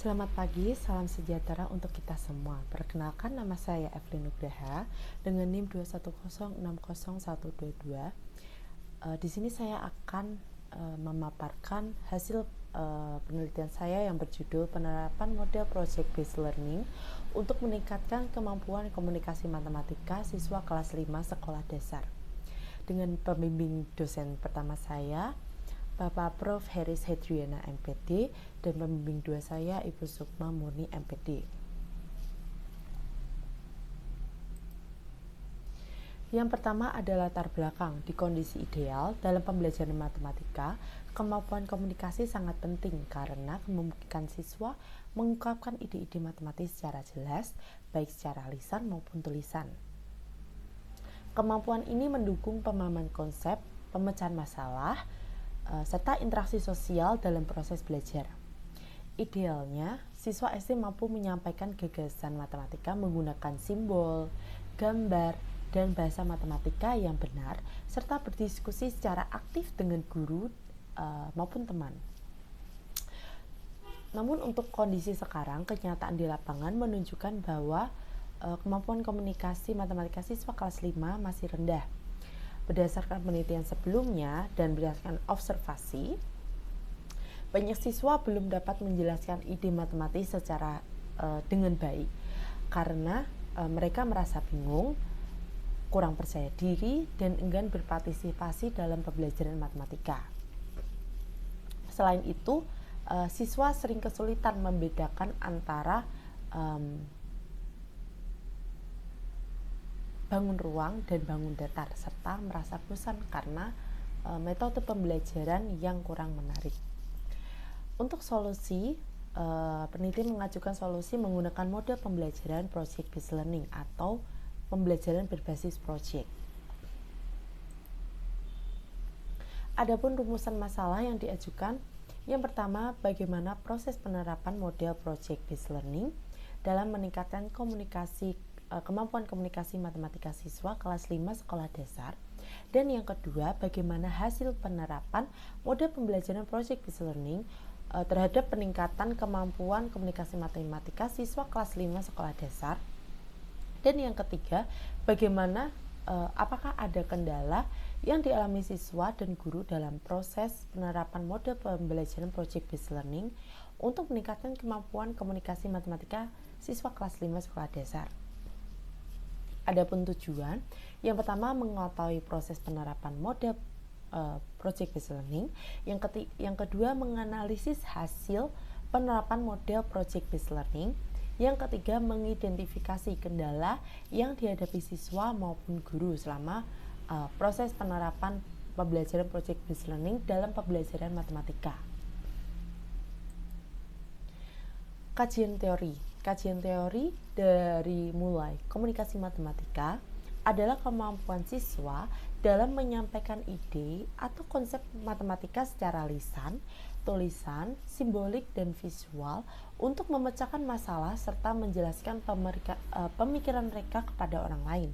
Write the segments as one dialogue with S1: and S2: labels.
S1: Selamat pagi, salam sejahtera untuk kita semua. Perkenalkan, nama saya Evelyn Nugraha dengan NIM 210600122. Di sini saya akan memaparkan hasil penelitian saya yang berjudul penerapan model project based learning untuk meningkatkan kemampuan komunikasi matematika siswa kelas 5 sekolah dasar. Dengan pembimbing dosen pertama saya, Bapak Prof. Heris Hedriana MPD, dan pembimbing dua saya Ibu Sukma Murni MPD. Yang pertama adalah latar belakang. Di kondisi ideal dalam pembelajaran matematika, kemampuan komunikasi sangat penting karena memungkinkan siswa mengungkapkan ide-ide matematis secara jelas, baik secara lisan maupun tulisan. Kemampuan ini mendukung pemahaman konsep, pemecahan masalah, serta interaksi sosial dalam proses belajar. Idealnya, siswa SD mampu menyampaikan gagasan matematika menggunakan simbol, gambar, dan bahasa matematika yang benar, serta berdiskusi secara aktif dengan guru maupun teman. Namun untuk kondisi sekarang, kenyataan di lapangan menunjukkan bahwa kemampuan komunikasi matematika siswa kelas 5 masih rendah. Berdasarkan penelitian sebelumnya dan berdasarkan observasi, banyak siswa belum dapat menjelaskan ide matematis secara dengan baik karena mereka merasa bingung, kurang percaya diri, dan enggan berpartisipasi dalam pembelajaran matematika. Selain itu, siswa sering kesulitan membedakan antara bangun ruang dan bangun datar, serta merasa bosan karena metode pembelajaran yang kurang menarik. Untuk solusi, peneliti mengajukan solusi menggunakan model pembelajaran project based learning atau pembelajaran berbasis project. Adapun rumusan masalah yang diajukan, yang pertama, bagaimana proses penerapan model project based learning dalam meningkatkan kemampuan komunikasi matematika siswa kelas 5 sekolah dasar. Dan yang kedua, bagaimana hasil penerapan model pembelajaran project based learning terhadap peningkatan kemampuan komunikasi matematika siswa kelas 5 sekolah dasar. Dan yang ketiga, bagaimana apakah ada kendala yang dialami siswa dan guru dalam proses penerapan model pembelajaran project based learning untuk meningkatkan kemampuan komunikasi matematika siswa kelas 5 sekolah dasar. Adapun tujuan, yang pertama mengetahui proses penerapan model project based learning, yang kedua menganalisis hasil penerapan model project based learning, yang ketiga mengidentifikasi kendala yang dihadapi siswa maupun guru selama proses penerapan pembelajaran project based learning dalam pembelajaran matematika. Kajian teori dari mulai komunikasi matematika adalah kemampuan siswa dalam menyampaikan ide atau konsep matematika secara lisan, tulisan, simbolik, dan visual untuk memecahkan masalah serta menjelaskan pemikiran mereka kepada orang lain.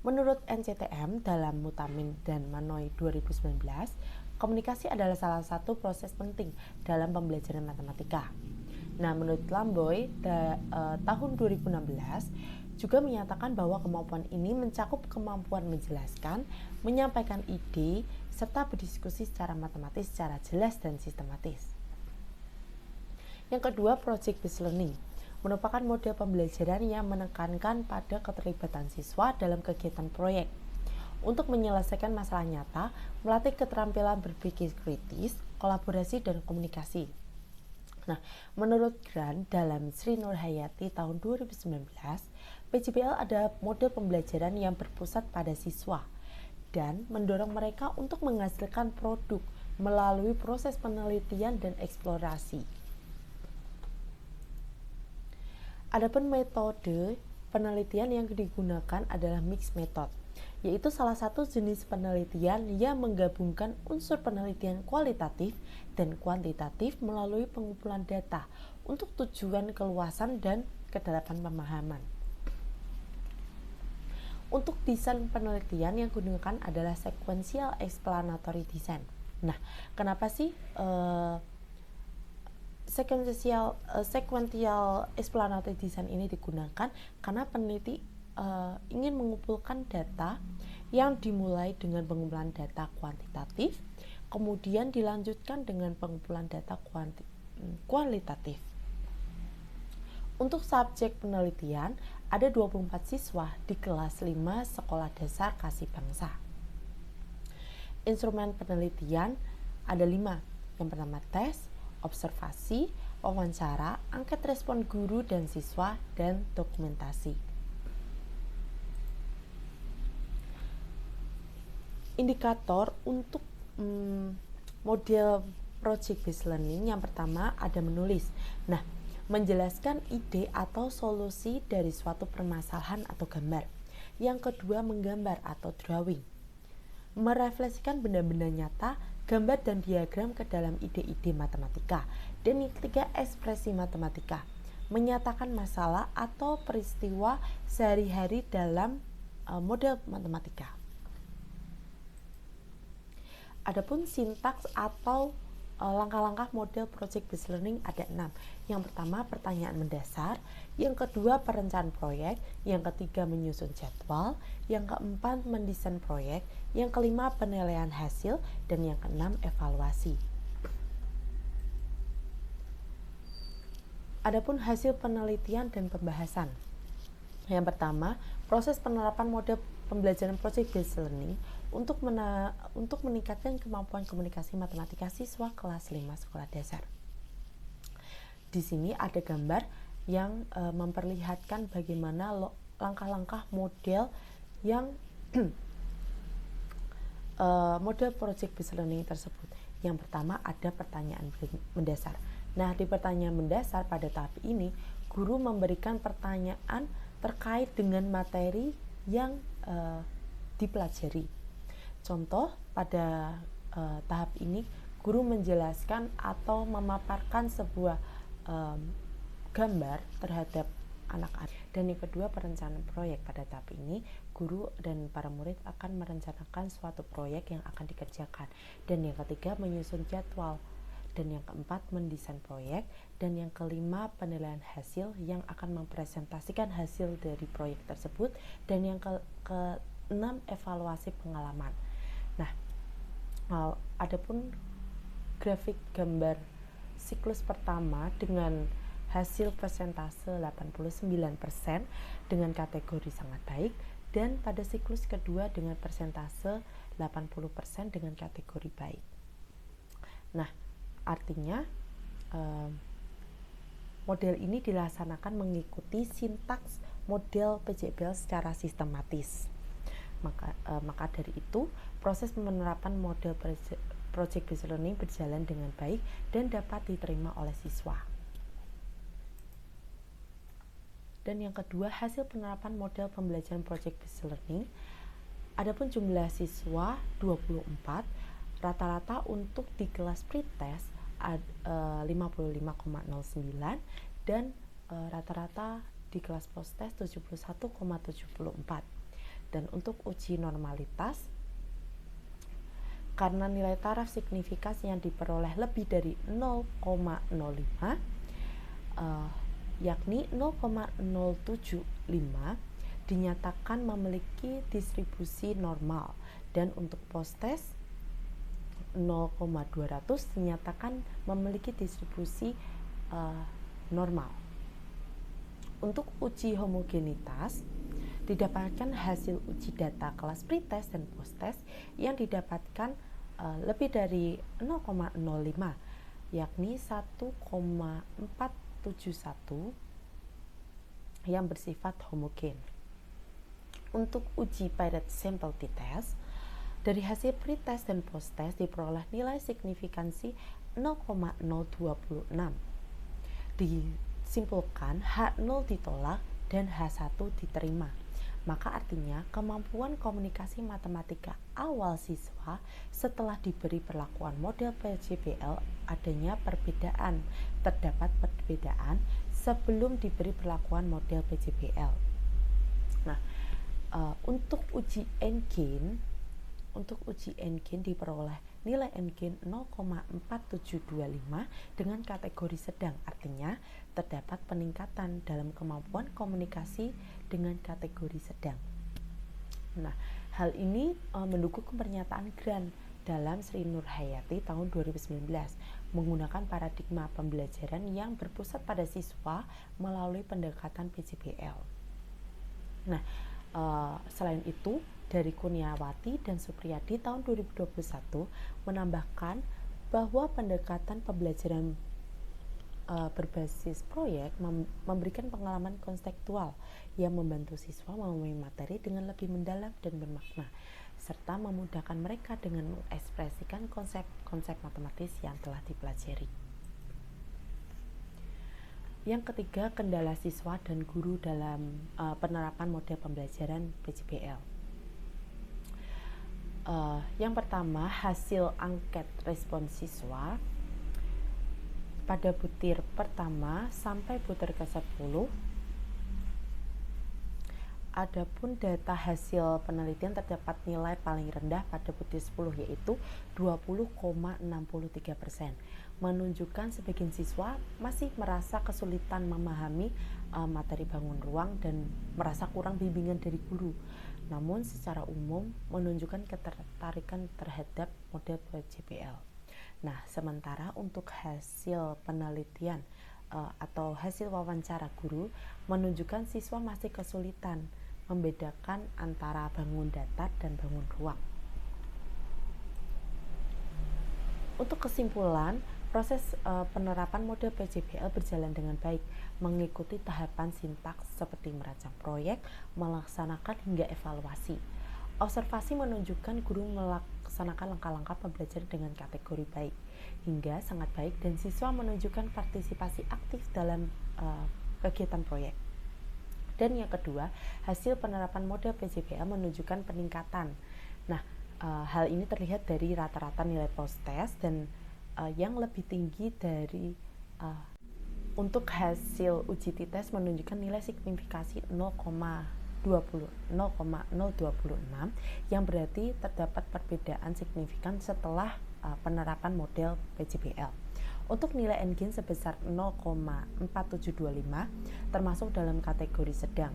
S1: Menurut NCTM dalam Mutamin dan Manoy 2019, komunikasi adalah salah satu proses penting dalam pembelajaran matematika. Nah, menurut Lamboy tahun 2016 juga menyatakan bahwa kemampuan ini mencakup kemampuan menjelaskan, menyampaikan ide, serta berdiskusi secara matematis secara jelas dan sistematis. Yang kedua, project based learning merupakan model pembelajaran yang menekankan pada keterlibatan siswa dalam kegiatan proyek untuk menyelesaikan masalah nyata, melatih keterampilan berpikir kritis, kolaborasi, dan komunikasi. Nah, menurut Grant dalam Sri Nurhayati tahun 2019, PJBL adalah model pembelajaran yang berpusat pada siswa dan mendorong mereka untuk menghasilkan produk melalui proses penelitian dan eksplorasi. Adapun metode penelitian yang digunakan adalah mixed method, yaitu salah satu jenis penelitian yang menggabungkan unsur penelitian kualitatif dan kuantitatif melalui pengumpulan data untuk tujuan keluasan dan kedalaman pemahaman. Untuk desain penelitian yang digunakan adalah sequential explanatory design. Nah, kenapa sih sequential explanatory design ini digunakan karena peneliti ingin mengumpulkan data yang dimulai dengan pengumpulan data kuantitatif, kemudian dilanjutkan dengan pengumpulan data kualitatif. Untuk subjek penelitian, ada 24 siswa di kelas 5 Sekolah Dasar Kasih Bangsa. Instrumen penelitian ada 5. Yang pertama tes, observasi, wawancara, angket respon guru dan siswa, dan dokumentasi. Indikator untuk model project based learning yang pertama ada menulis. Nah, menjelaskan ide atau solusi dari suatu permasalahan atau gambar. Yang kedua menggambar atau drawing. Merefleksikan benda-benda nyata, gambar dan diagram ke dalam ide-ide matematika. Dan yang ketiga ekspresi matematika. Menyatakan masalah atau peristiwa sehari-hari dalam model matematika. Adapun sintaks atau langkah-langkah model project based learning ada 6. Yang pertama pertanyaan mendasar, yang kedua perencanaan proyek, yang ketiga menyusun jadwal, yang keempat mendesain proyek, yang kelima penilaian hasil, dan yang keenam evaluasi. Adapun hasil penelitian dan pembahasan. Yang pertama, proses penerapan model pembelajaran project based learning untuk meningkatkan kemampuan komunikasi matematika siswa kelas 5 sekolah dasar. Di sini ada gambar yang memperlihatkan bagaimana langkah-langkah model yang model project based learning tersebut. Yang pertama ada pertanyaan mendasar. Nah, di pertanyaan mendasar pada tahap ini, guru memberikan pertanyaan terkait dengan materi yang dipelajari. Contoh, pada tahap ini, guru menjelaskan atau memaparkan sebuah gambar terhadap anak-anak. Dan yang kedua, perencanaan proyek. Pada tahap ini, guru dan para murid akan merencanakan suatu proyek yang akan dikerjakan. Dan yang ketiga, menyusun jadwal. Dan yang keempat, mendesain proyek. Dan yang kelima, penilaian hasil yang akan mempresentasikan hasil dari proyek tersebut. Dan yang keenam, evaluasi pengalaman. Nah, adapun grafik gambar siklus pertama dengan hasil persentase 89% dengan kategori sangat baik, dan pada siklus kedua dengan persentase 80% dengan kategori baik. Nah, artinya model ini dilaksanakan mengikuti sintaks model PJBL secara sistematis. Maka dari itu, proses penerapan model project based learning berjalan dengan baik dan dapat diterima oleh siswa. Dan yang kedua, hasil penerapan model pembelajaran project based learning. Adapun jumlah siswa 24, rata-rata untuk di kelas pretest 55,09 dan rata-rata di kelas posttest 71,74. Dan untuk uji normalitas, karena nilai taraf signifikan yang diperoleh lebih dari 0,05 yakni 0,075 dinyatakan memiliki distribusi normal, dan untuk posttest 0,200 dinyatakan memiliki distribusi normal. Untuk uji homogenitas, didapatkan hasil uji data kelas pretest dan posttest yang didapatkan lebih dari 0,05 yakni 1,471 yang bersifat homogen. Untuk uji pilot sample t-test, dari hasil pretest dan posttest diperoleh nilai signifikansi 0,026. Disimpulkan H0 ditolak dan H1 diterima. Maka artinya kemampuan komunikasi matematika awal siswa setelah diberi perlakuan model PJBL terdapat perbedaan sebelum diberi perlakuan model PJBL. Nah, untuk uji Engine Untuk uji endgame diperoleh nilai endgame 0,4725 dengan kategori sedang, artinya terdapat peningkatan dalam kemampuan komunikasi dengan kategori sedang. Nah, hal ini mendukung pernyataan Grant dalam Sri Nurhayati tahun 2019 menggunakan paradigma pembelajaran yang berpusat pada siswa melalui pendekatan PJBL. Nah, selain itu, dari Kurniawati dan Supriyadi tahun 2021 menambahkan bahwa pendekatan pembelajaran berbasis proyek memberikan pengalaman konseptual yang membantu siswa memahami materi dengan lebih mendalam dan bermakna, serta memudahkan mereka dengan mengekspresikan konsep-konsep matematis yang telah dipelajari. Yang ketiga, kendala siswa dan guru dalam penerapan model pembelajaran PJBL. Yang pertama, hasil angket respon siswa pada butir pertama sampai butir ke-10. Adapun data hasil penelitian terdapat nilai paling rendah pada butir 10 yaitu 20,63%, menunjukkan sebagian siswa masih merasa kesulitan memahami materi bangun ruang dan merasa kurang bimbingan dari guru. Namun secara umum menunjukkan ketertarikan terhadap model PJBL. Nah, sementara untuk hasil penelitian atau hasil wawancara guru menunjukkan siswa masih kesulitan membedakan antara bangun datar dan bangun ruang. Untuk kesimpulan, proses penerapan model PJBL berjalan dengan baik, mengikuti tahapan sintaks seperti merancang proyek, melaksanakan hingga evaluasi. Observasi menunjukkan guru melaksanakan langkah-langkah pembelajaran dengan kategori baik hingga sangat baik, dan siswa menunjukkan partisipasi aktif dalam kegiatan proyek. Dan yang kedua, hasil penerapan model PJBL menunjukkan peningkatan. Nah, hal ini terlihat dari rata-rata nilai post-test dan yang lebih tinggi dari untuk hasil uji tes menunjukkan nilai signifikasi 0,026 yang berarti terdapat perbedaan signifikan setelah penerapan model PJBL. Untuk nilai endgame sebesar 0,4725 termasuk dalam kategori sedang.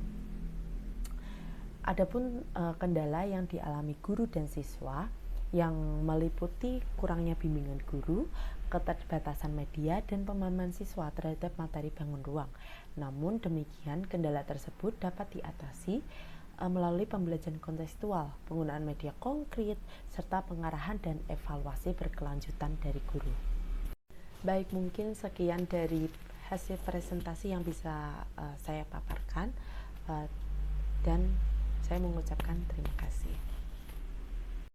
S1: Adapun kendala yang dialami guru dan siswa yang meliputi kurangnya bimbingan guru, keterbatasan media, dan pemahaman siswa terhadap materi bangun ruang. Namun demikian, kendala tersebut dapat diatasi melalui pembelajaran kontekstual, penggunaan media konkret, serta pengarahan dan evaluasi berkelanjutan dari guru. Baik, mungkin sekian dari hasil presentasi yang bisa saya paparkan, dan saya mengucapkan terima kasih.